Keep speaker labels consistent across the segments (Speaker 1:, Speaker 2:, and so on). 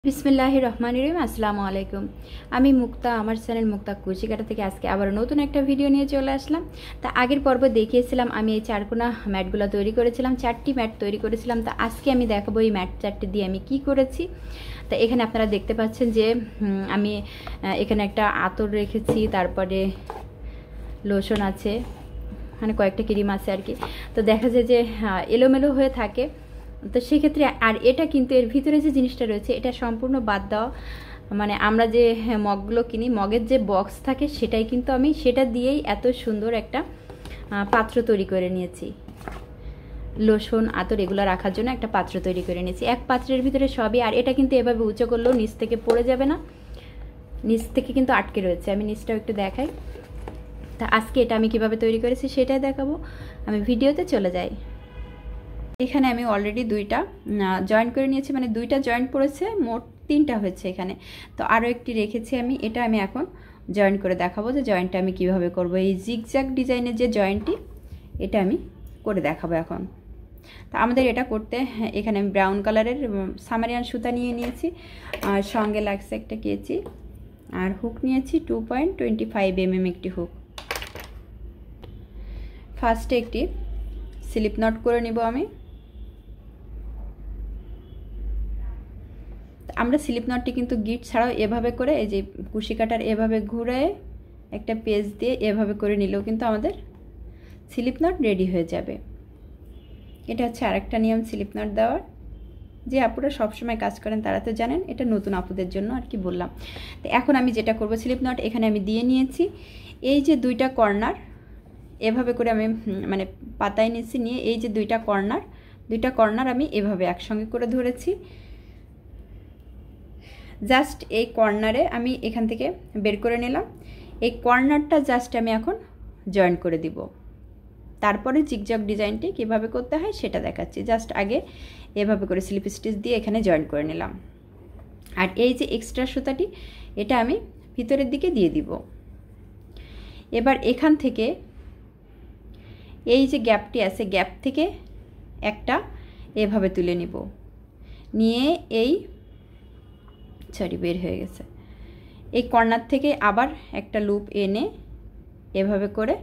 Speaker 1: বিসমিল্লাহির রহমানির রহিম। আসসালামু আলাইকুম। আমি মুক্তা, আমার চ্যানেল মুক্তা কুচিকাটা থেকে আজকে আবার নতুন একটা ভিডিও নিয়ে চলে আসলাম। তা আগের পর্ব দেখিয়েছিলাম আমি এই চারকোনা ম্যাটগুলো তৈরি করেছিলাম, 4টি ম্যাট তৈরি করেছিলাম। তা আজকে আমি দেখাবো এই ম্যাট 4টি দিয়ে আমি কি করেছি। তা এখানে আপনারা দেখতে পাচ্ছেন যে আমি এখানে একটা আতর রেখেছি, তারপরে লোশন আছে, মানে কয়েকটা ক্রিম আছে আর কি। তো দেখা যায় যে এলোমেলো হয়ে থাকে, তো সেক্ষেত্রে আর এটা কিন্তু এর ভিতরে যে জিনিসটা রয়েছে এটা সম্পূর্ণ বাদ দেওয়া। মানে আমরা যে মগগুলো কিনি, মগের যে বক্স থাকে সেটাই কিন্তু আমি সেটা দিয়েই এত সুন্দর একটা পাত্র তৈরি করে নিয়েছি। লোশন, আতর এগুলো রাখার জন্য একটা পাত্র তৈরি করে নিয়েছি। এক পাত্রের ভিতরে সবই। আর এটা কিন্তু এভাবে উঁচু করলেও নিচ থেকে পড়ে যাবে না, নিচ থেকে কিন্তু আটকে রয়েছে। আমি নিচটাও একটু দেখাই। তা আজকে এটা আমি কিভাবে তৈরি করেছি সেটাই দেখাবো। আমি ভিডিওতে চলে যাই। এখানে আমি অলরেডি দুইটা জয়েন্ট করে নিয়েছি, মানে দুইটা জয়েন্ট পড়েছে, মোট 3টা হয়েছে এখানে। তো আরও একটি রেখেছি আমি, এটা আমি এখন জয়েন্ট করে দেখাবো যে জয়েন্টটা আমি কিভাবে করব। এই জিগজ্যাগ ডিজাইনের যে জয়েন্টটি এটা আমি করে দেখাবো এখন। তো আমাদের এটা করতে এখানে আমি ব্রাউন কালারের সামারিয়ান সুতা নিয়ে নিয়েছি, আর সঙ্গে লাগছে একটা কেচি, আর হুক নিয়েছি 2.25 mm একটি হুক। ফার্স্টে একটি স্লিপ নট করে নিব আমি। আমরা স্লিপ নটটি কিন্তু গিট ছাড়াও এভাবে করে এই যে কুশি কাটার এভাবে ঘুরে একটা পেজ দিয়ে এভাবে করে নিলেও কিন্তু আমাদের স্লিপ নট রেডি হয়ে যাবে। এটা হচ্ছে আরেকটা নিয়ম স্লিপ নট দেওয়ার। যে আপুরা সবসময় কাজ করেন তারা তো জানেন, এটা নতুন আপুদের জন্য আর কি বললাম। তো এখন আমি যেটা করব, স্লিপ নট এখানে আমি দিয়ে নিয়েছি। এই যে দুইটা কর্নার এভাবে করে আমি মানে পাতায় নিয়েছি, নিয়ে এই যে দুইটা কর্নার আমি এভাবে একসঙ্গে করে ধরেছি। জাস্ট এই কর্নারে আমি এখান থেকে বের করে নিলাম। এই কর্নারটা জাস্ট আমি এখন জয়েন করে দিব। তারপরে জিগজ্যাগ ডিজাইনটি কিভাবে করতে হয় সেটা দেখাচ্ছি। জাস্ট আগে এভাবে করে স্লিপ স্টিচ দিয়ে এখানে জয়েন করে নিলাম। আর এই যে এক্সট্রা সুতাটি এটা আমি ভিতরের দিকে দিয়ে দিব। এবার এখান থেকে এই যে গ্যাপটি আছে, গ্যাপ থেকে একটা এভাবে তুলে নিব, নিয়ে এই বের হয়ে গেছে, এই কর্নার থেকে আবার একটা লুপ এনে এভাবে করে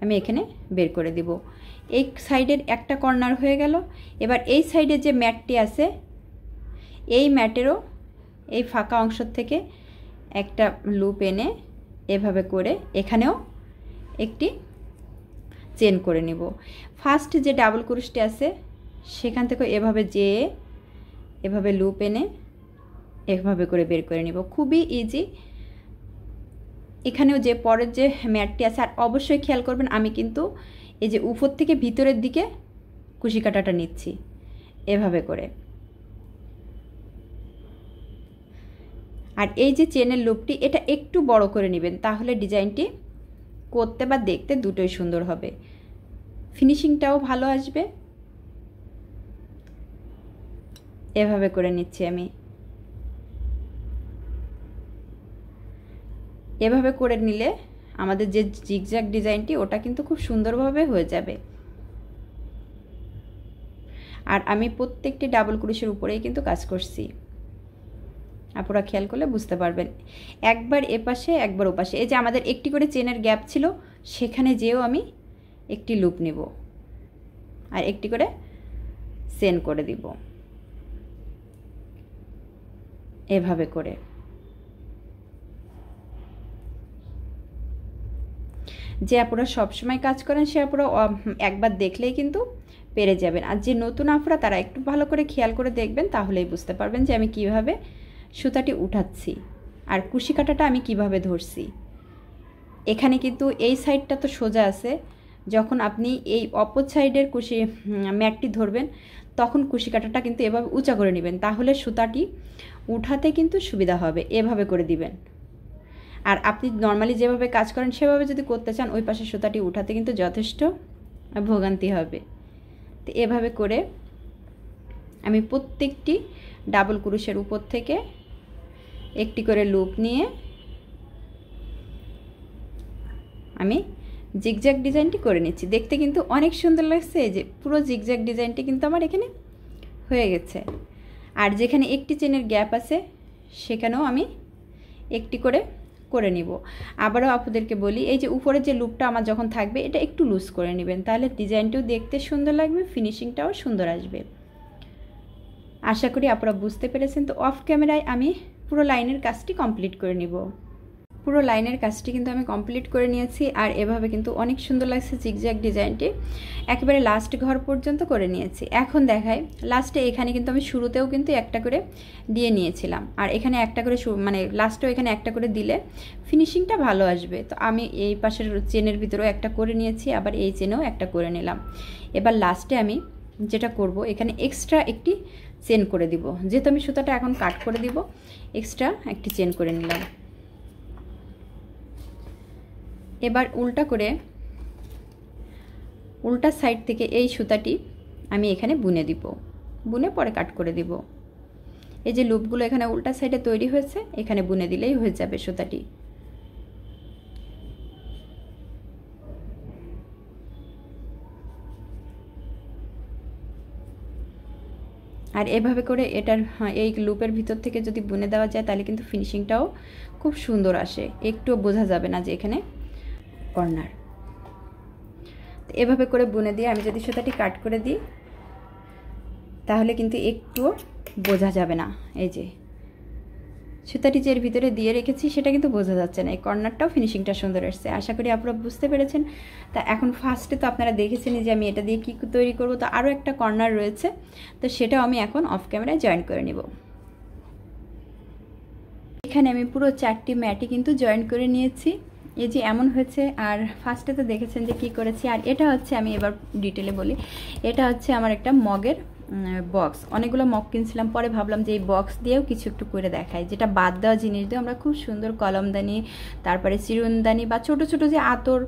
Speaker 1: আমি এখানে বের করে দিব। এই সাইডের একটা কর্নার হয়ে গেল। এবার এই সাইডে যে ম্যাটটি আছে এই ম্যাটেরও এই ফাঁকা অংশ থেকে একটা লুপ এনে এভাবে করে এখানেও একটি চেন করে নিব। ফার্স্ট যে ডাবল ক্রোশটি আছে সেখান থেকে এভাবে যেয়ে এভাবে লুপ এনে এভাবে করে বের করে নিব। খুবই ইজি। এখানেও যে পরের যে ম্যাটটি আছে, আর অবশ্যই খেয়াল করবেন আমি কিন্তু এই যে উপর থেকে ভিতরের দিকে কুশি কাটাটা নিচ্ছি এভাবে করে। আর এই যে চেনের লুপটি এটা একটু বড় করে নেবেন, তাহলে ডিজাইনটি করতে বা দেখতে দুটোই সুন্দর হবে, ফিনিশিংটাও ভালো আসবে। এভাবে করে নিচ্ছি আমি। এভাবে করে নিলে আমাদের যে জিগজ্যাগ ডিজাইনটি ওটা কিন্তু খুব সুন্দরভাবে হয়ে যাবে। আর আমি প্রত্যেকটি ডাবল ক্রোশের উপরেই কিন্তু কাজ করছি, আপনারা খেয়াল করলে বুঝতে পারবেন। একবার এপাশে একবার ওপাশে, এই যে আমাদের একটি করে চেনের গ্যাপ ছিল সেখানে যেও আমি একটি লুপ নেব আর একটি করে চেন করে দিব এভাবে করে। যে আপুরা সবসময় কাজ করেন সে আপুরা একবার দেখলেই কিন্তু পেরে যাবেন। আর যে নতুন আপুরা তারা একটু ভালো করে খেয়াল করে দেখবেন, তাহলেই বুঝতে পারবেন যে আমি কিভাবে সুতাটি উঠাচ্ছি আর কুশি কাটাটা আমি কিভাবে ধরছি। এখানে কিন্তু এই সাইডটা তো সোজা আছে, যখন আপনি এই অপর সাইডের কুশি ম্যাটটি ধরবেন তখন কুশি কাটাটা কিন্তু এভাবে উঁচা করে নেবেন, তাহলে সুতাটি উঠাতে কিন্তু সুবিধা হবে। এভাবে করে দিবেন। আর আপনি নর্মালি যেভাবে কাজ করেন সেভাবে যদি করতে চান ওই পাশে সুতাটি উঠাতে কিন্তু যথেষ্ট ভোগান্তি হবে। তো এভাবে করে আমি প্রত্যেকটি ডাবল ক্রোশের উপর থেকে একটি করে লুপ নিয়ে আমি জিগজ্যাগ ডিজাইনটি করে নিচ্ছি। দেখতে কিন্তু অনেক সুন্দর লাগছে। এই যে পুরো জিগজ্যাগ ডিজাইনটি কিন্তু আমার এখানে হয়ে গেছে। আর যেখানে একটি চেনের গ্যাপ আছে সেখানেও আমি একটি করে নিব। আবারও আপুদেরকে বলি, এই যে উপরের যে লুপটা আমার যখন থাকবে এটা একটু লুজ করে নেবেন, তাহলে ডিজাইনটাও দেখতে সুন্দর লাগবে, ফিনিশিংটাও সুন্দর আসবে। আশা করি আপনারা বুঝতে পেরেছেন। তো অফ ক্যামেরায় আমি পুরো লাইনের কাজটি কমপ্লিট করে নিব। পুরো লাইনের কাজটি কিন্তু আমি কমপ্লিট করে নিয়েছি। আর এভাবে কিন্তু অনেক সুন্দর লাগছে জিগজ্যাগ ডিজাইনটি, একেবারে লাস্ট ঘর পর্যন্ত করে নিয়েছি। এখন দেখাই লাস্টে এখানে কিন্তু আমি শুরুতেও কিন্তু একটা করে দিয়ে নিয়েছিলাম, আর এখানে একটা করে মানে লাস্টেও এখানে একটা করে দিলে ফিনিশিংটা ভালো আসবে। তো আমি এই পাশের চেনের ভিতরেও একটা করে নিয়েছি, আবার এই চেনেও একটা করে নিলাম। এবার লাস্টে আমি যেটা করব, এখানে এক্সট্রা একটি চেন করে দিব, যেহেতু আমি সুতাটা এখন কাট করে দিব, এক্সট্রা একটি চেন করে নিলাম। এবার উল্টা করে উল্টা সাইড থেকে এই সুতাটি আমি এখানে বুনে দিব, বুনে পরে কাট করে দিব। এই যে লুপগুলো এখানে উল্টা সাইডে তৈরি হয়েছে, এখানে বুনে দিলেই হয়ে যাবে সুতাটি। আর এভাবে করে এটার এই লুপের ভিতর থেকে যদি বুনে দেওয়া যায় তাহলে কিন্তু ফিনিশিংটাও খুব সুন্দর আসে, একটুও বোঝা যাবে না যে এখানে কর্নার। এভাবে করে বুনে দিয়ে আমি যদি সুতাটি কাট করে দিই তাহলে কিন্তু একটুও বোঝা যাবে না। এই যে সুতাটি যে এর ভিতরে দিয়ে রেখেছি সেটা কিন্তু বোঝা যাচ্ছে না, এই কর্নারটাও ফিনিশিংটা সুন্দর আসছে। আশা করি আপনারা বুঝতে পেরেছেন। তা এখন ফার্স্টে তো আপনারা দেখেছেন যে আমি এটা দিয়ে কী তৈরি করব, তো আরও একটা কর্নার রয়েছে, তো সেটাও আমি এখন অফ ক্যামেরায় জয়েন করে নিব। এখানে আমি পুরো 4টি ম্যাটই কিন্তু জয়েন করে নিয়েছি। এই যে এমন হয়েছে। আর ফার্স্টে তো দেখেছেন যে কি করেছি। আর এটা হচ্ছে, আমি এবার ডিটেলে বলি, এটা হচ্ছে আমার একটা মগের বক্স। অনেকগুলো মগ কিনছিলাম, পরে ভাবলাম যে এই বক্স দিয়েও কিছু একটু করে দেখাই, যেটা বাদ দেওয়া জিনিস দিয়ে আমরা খুব সুন্দর কলমদানি, তারপরে চিরুনদানি বা ছোট ছোট যে আতর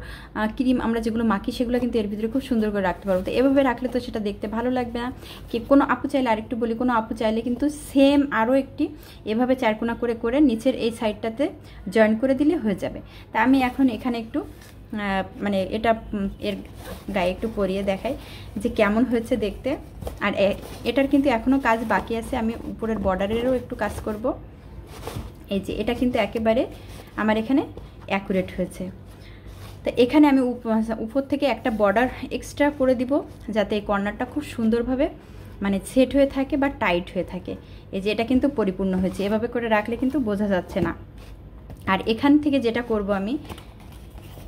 Speaker 1: ক্রিম আমরা যেগুলো মাখি সেগুলো কিন্তু এর ভিতরে খুব সুন্দর করে রাখতে পারবো। তো এভাবে রাখলে তো সেটা দেখতে ভালো লাগবে না। কি কোনো আপু চাইলে, আরেকটু বলি, কোনো আপু চাইলে কিন্তু সেম আরও একটি এভাবে চারকোনা করে করে নিচের এই সাইডটাতে জয়েন করে দিলে হয়ে যাবে। তা আমি এখন এখানে একটু মানে এটা এর গায়ে একটু পরিয়ে দেখাই যে কেমন হয়েছে দেখতে। আর এটার কিন্তু এখনও কাজ বাকি আছে, আমি উপরের বর্ডারেরও একটু কাজ করব। এই যে এটা কিন্তু একেবারে আমার এখানে অ্যাকুরেট হয়েছে। তো এখানে আমি উপর থেকে একটা বর্ডার এক্সট্রা করে দিব, যাতে এই কর্নারটা খুব সুন্দরভাবে মানে সেট হয়ে থাকে বা টাইট হয়ে থাকে। এই যে এটা কিন্তু পরিপূর্ণ হয়েছে, এভাবে করে রাখলে কিন্তু বোঝা যাচ্ছে না। আর এখান থেকে যেটা করব, আমি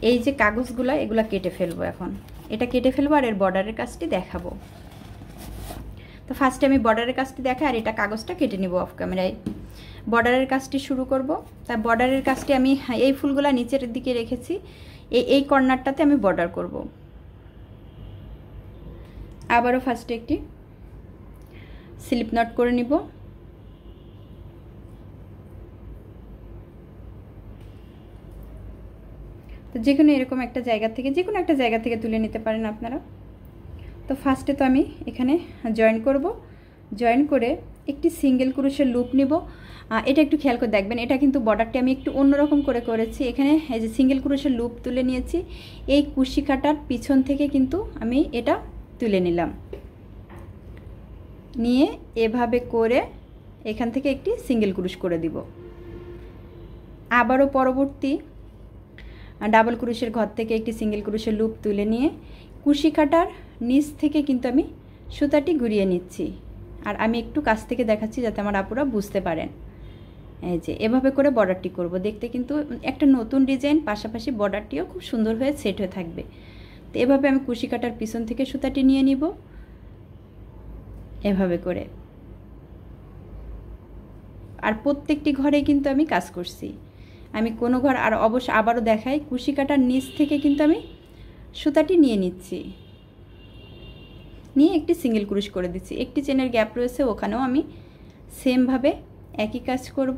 Speaker 1: এই যে কাগজগুলো এগুলো কেটে ফেলবো। এখন এটা কেটে ফেলবো আর এর বর্ডারের কাজটি দেখাবো। তো ফার্স্টে আমি বর্ডারের কাজটি দেখাই, আর এটা কাগজটা কেটে নিব অফ ক্যামেরায়। বর্ডারের কাজটি শুরু করব। তাই বর্ডারের কাজটি আমি এই ফুলগুলো নিচের দিকে রেখেছি, এই কর্নারটাতে আমি বর্ডার করব। আবারও ফার্স্টে একটি স্লিপ নট করে নিব। তো যে কোনো এরকম একটা জায়গা থেকে, যে কোনো একটা জায়গা থেকে তুলে নিতে পারেন আপনারা। তো ফার্স্টে তো আমি এখানে জয়েন করব, জয়েন করে একটি সিঙ্গেল ক্রোশের লুপ নিব। এটা একটু খেয়াল করে দেখবেন, এটা কিন্তু বর্ডারটি আমি একটু অন্যরকম করে করেছি। এখানে এই যে সিঙ্গেল ক্রোশের লুপ তুলে নিয়েছি, এই কুশি কাটার পিছন থেকে কিন্তু আমি এটা তুলে নিলাম, নিয়ে এভাবে করে এখান থেকে একটি সিঙ্গেল ক্রোশ করে দিব। আবারও পরবর্তী ডাবল ক্রোশের ঘর থেকে একটি সিঙ্গেল ক্রোশের লুপ তুলে নিয়ে কুশি কাটার নিচ থেকে কিন্তু আমি সুতাটি ঘুরিয়ে নিচ্ছি। আর আমি একটু কাছ থেকে দেখাচ্ছি যাতে আমার আপুরা বুঝতে পারেন। এই যে এভাবে করে বর্ডারটি করব, দেখতে কিন্তু একটা নতুন ডিজাইন, পাশাপাশি বর্ডারটিও খুব সুন্দর হয়ে সেট হয়ে থাকবে। তো এভাবে আমি কুশি কাটার পিছন থেকে সুতাটি নিয়ে নিব, এভাবে করে। আর প্রত্যেকটি ঘরে কিন্তু আমি কাজ করছি, আমি কোনো ঘর আর অবশ্য আবারও দেখাই, কুশি কাটার নিচ থেকে কিন্তু আমি সুতাটি নিয়ে নিচ্ছি, নিয়ে একটি সিঙ্গেল ক্রোশ করে দিচ্ছি। একটি চেনের গ্যাপ রয়েছে, ওখানেও আমি সেমভাবে একই কাজ করব।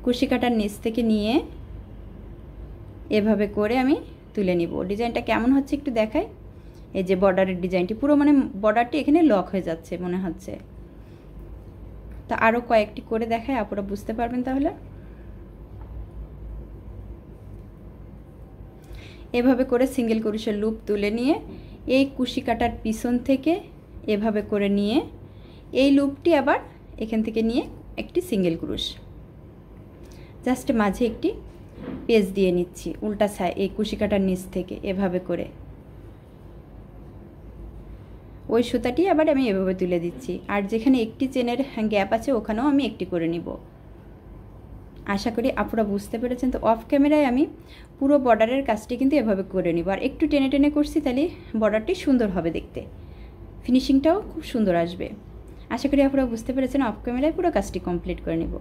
Speaker 1: কুশি কাটার নিচ থেকে নিয়ে এভাবে করে আমি তুলে নিব। ডিজাইনটা কেমন হচ্ছে একটু দেখাই। এই যে বর্ডারের ডিজাইনটি পুরো মানে বর্ডারটি এখানে লক হয়ে যাচ্ছে মনে হচ্ছে। তা আরও কয়েকটি করে দেখাই, আপনারা বুঝতে পারবেন। তাহলে এভাবে করে সিঙ্গেল ক্রোশের লুপ তুলে নিয়ে এই কুশি কাটার পিছন থেকে এভাবে করে নিয়ে এই লুপটি আবার এখান থেকে নিয়ে একটি সিঙ্গেল ক্রুশ, জাস্ট মাঝে একটি পেঁচ দিয়ে নিচ্ছি উল্টা সাইড এই কুশি কাটার নিচ থেকে এভাবে করে। ওই সুতাটি আবার আমি এভাবে তুলে দিচ্ছি, আর যেখানে একটি চেনের গ্যাপ আছে ওখানেও আমি একটি করে নিব। আশা করি আপনারা বুঝতে পেরেছেন। তো অফ ক্যামেরায় আমি পুরো বর্ডারের কাজটি কিন্তু এভাবে করে নিব, আর একটু টেনে টেনে করছি, তাহলে বর্ডারটি সুন্দর হবে দেখতে, ফিনিশিংটাও খুব সুন্দর আসবে। আশা করি আপনারা বুঝতে পেরেছেন। অফ ক্যামেরায় পুরো কাজটি কমপ্লিট করে নিব।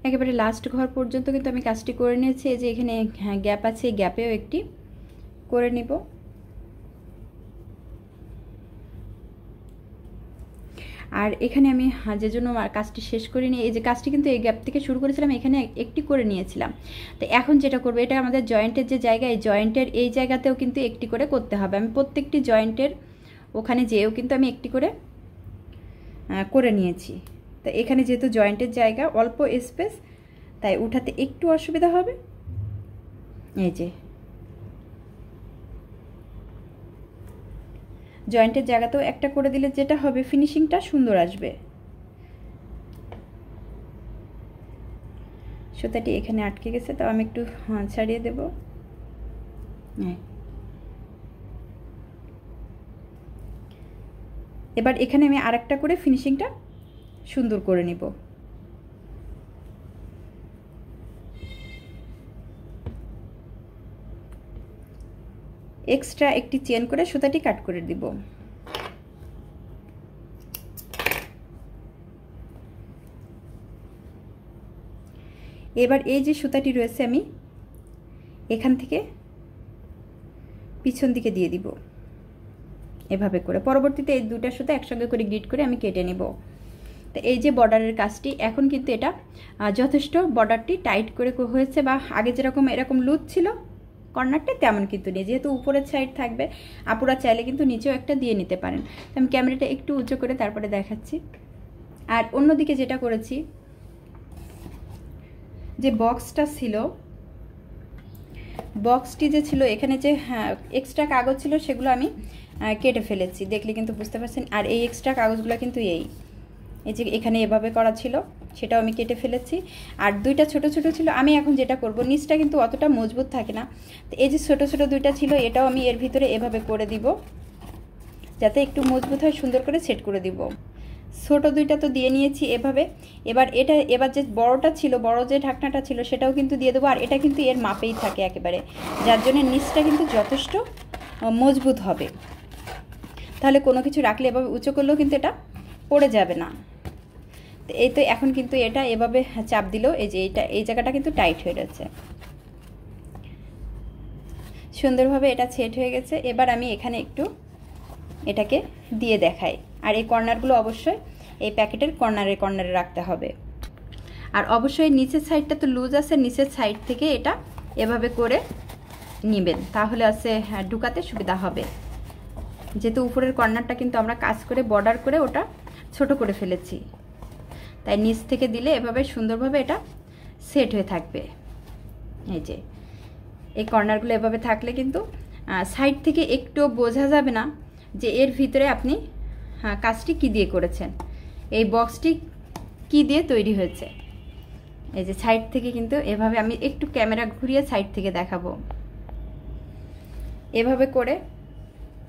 Speaker 1: একেবারে লাস্ট ঘর পর্যন্ত কিন্তু আমি কাজটি করে নিয়েছি। এই যে এখানে গ্যাপ আছে, এই গ্যাপেও একটি করে নিব। আর এখানে আমি যে জন্য কাজটি শেষ করিনি, এই যে কাজটি কিন্তু এই গ্যাপ থেকে শুরু করেছিলাম, এখানে একটি করে নিয়েছিলাম। তো এখন যেটা করবো, এটা আমাদের জয়েন্টের যে জায়গা, এই জয়েন্টের এই জায়গাতেও কিন্তু একটি করে করতে হবে। আমি প্রত্যেকটি জয়েন্টের ওখানে যেও কিন্তু আমি একটি করে নিয়েছি। তো এখানে যেহেতু জয়েন্টের জায়গা অল্প স্পেস, তাই উঠাতে একটু অসুবিধা হবে। এই যে জয়েন্টের জায়গাতেও একটা করে দিলে যেটা হবে, ফিনিশিংটা সুন্দর আসবে। সুতাটি এখানে আটকে গেছে, তো আমি একটু ছাড়িয়ে দেব। এবার এখানে আমি আরেকটা করে ফিনিশিংটা সুন্দর করে নিব। এক্সট্রা একটি চেন করে সুতাটি কাট করে দিব। এবার এই যে সুতাটি রয়েছে আমি এখান থেকে পিছন দিকে দিয়ে দিব এভাবে করে। পরবর্তীতে এই দুটো সুতা একসঙ্গে করে গিট করে আমি কেটে নেব। তো এই যে বর্ডারের কাজটি, এখন কিন্তু এটা যথেষ্ট বর্ডারটি টাইট করে হয়েছে, বা আগে যেরকম এরকম লুজ ছিল কর্নারটা তেমন কিন্তু নেই। যেহেতু উপরের সাইড থাকবে, আপুরা চাইলে কিন্তু নিচেও একটা দিয়ে নিতে পারেন। তো আমি ক্যামেরাটা একটু উঁচু করে তারপরে দেখাচ্ছি। আর অন্যদিকে যেটা করেছি, যে বক্সটা ছিল, বক্সটি যে ছিল এখানে যে এক্সট্রা কাগজ ছিল সেগুলো আমি কেটে ফেলেছি, দেখলে কিন্তু বুঝতে পারছেন। আর এই এক্সট্রা কাগজগুলো কিন্তু এই যে এখানে এভাবে করা ছিল, সেটাও আমি কেটে ফেলেছি। আর দুইটা ছোট ছোট ছিল, আমি এখন যেটা করব, নিচটা কিন্তু অতটা মজবুত থাকে না, তো এই যে ছোট ছোট দুইটা ছিল এটাও আমি এর ভিতরে এভাবে করে দিব, যাতে একটু মজবুত হয়, সুন্দর করে সেট করে দিব। ছোট দুইটা তো দিয়ে নিয়েছি এভাবে। এবার যে বড়টা ছিল, বড় যে ঢাকনাটা ছিল সেটাও কিন্তু দিয়ে দেবো। আর এটা কিন্তু এর মাপেই থাকে একেবারে, যার জন্য নিচটা কিন্তু যথেষ্ট মজবুত হবে। তাহলে কোনো কিছু রাখলে এভাবে উঁচু করলেও কিন্তু এটা পড়ে যাবে না। তো এই তো এখন কিন্তু এটা এভাবে চাপ দিলেও এই যে এই জায়গাটা কিন্তু টাইট হয়ে গেছে, সুন্দরভাবে এটা সেট হয়ে গেছে। এবার আমি এখানে একটু এটাকে দিয়ে দেখাই। আর এই কর্নারগুলো অবশ্যই এই প্যাকেটের কর্নারে রাখতে হবে। আর অবশ্যই নিচের সাইডটা তো লুজ আছে, নিচের সাইড থেকে এটা এভাবে করে নেবেন, তাহলে আছে ঢুকাতে সুবিধা হবে। যেহেতু উপরের কর্নারটা কিন্তু আমরা কাজ করে বর্ডার করে ওটা ছোট করে ফেলেছি, তাই নিচ থেকে দিলে এভাবে সুন্দরভাবে এটা সেট হয়ে থাকবে। এই যে এই কর্নারগুলো এভাবে থাকলে কিন্তু সাইড থেকে একটু বোঝা যাবে না যে এর ভিতরে আপনি কাজটি কি দিয়ে করেছেন, এই বক্সটি কি দিয়ে তৈরি হয়েছে। এই যে সাইড থেকে কিন্তু এভাবে আমি একটু ক্যামেরা ঘুরিয়ে সাইড থেকে দেখাবো, এভাবে করে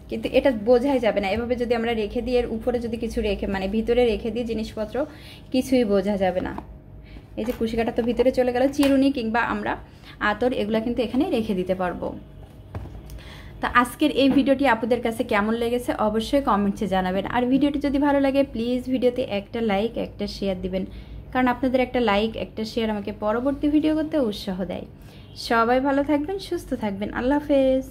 Speaker 1: কিন্তু এটা বোঝাই যাবে না। এভাবে যদি আমরা রেখে দিই, এর উপরে যদি কিছু রেখে মানে ভিতরে রেখে দিই জিনিসপত্র, কিছুই বোঝা যাবে না। এই যে কুশি কাটা তো ভিতরে চলে গেল, চিরুনি কিংবা আমরা আতর এগুলো কিন্তু এখানে রেখে দিতে পারবো। তা আজকের এই ভিডিওটি আপনাদের কাছে কেমন লেগেছে অবশ্যই কমেন্টসে জানাবেন। আর ভিডিওটি যদি ভালো লাগে প্লিজ ভিডিওতে একটা লাইক একটা শেয়ার দিবেন, কারণ আপনাদের একটা লাইক একটা শেয়ার আমাকে পরবর্তী ভিডিও করতে উৎসাহ দেয়। সবাই ভালো থাকবেন, সুস্থ থাকবেন। আল্লাহ হাফেজ।